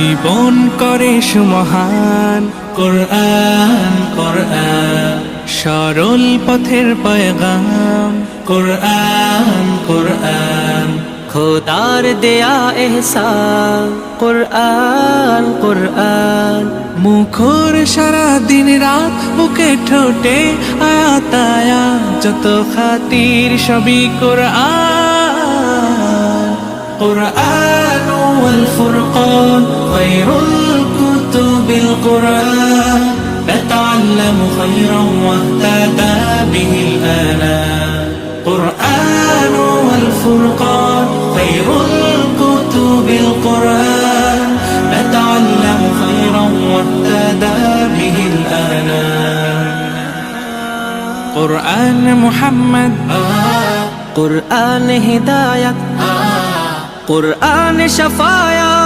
জীবন করে সুমহান। কোরআন কোরআন সরল পথের পয়গাম। কোরআন কোরআন খোদার দেয়া এহসান। কুরআন কুরআন মুখর সারা দিন রাত, বুকে ঠোঁটে আয়াত আয়াত, যত খাতির সবই কোরআন। কোরআন ওয়াল ফুরকান খায়রুল কুতুবিল কোরআন, নাতাআল্লামু খায়রান ওয়াহতাদা বিহিল আনাম। কোরআন ওয়াল ফুরকান খায়রুল কুতুবিল কোরআন, নাতাআল্লামু খায়রান ওয়াহতাদা বিহিল আনাম। কোরআন মুহাম্মদ, কুরআন হিদায়াত, কুরআন শাফায়াত।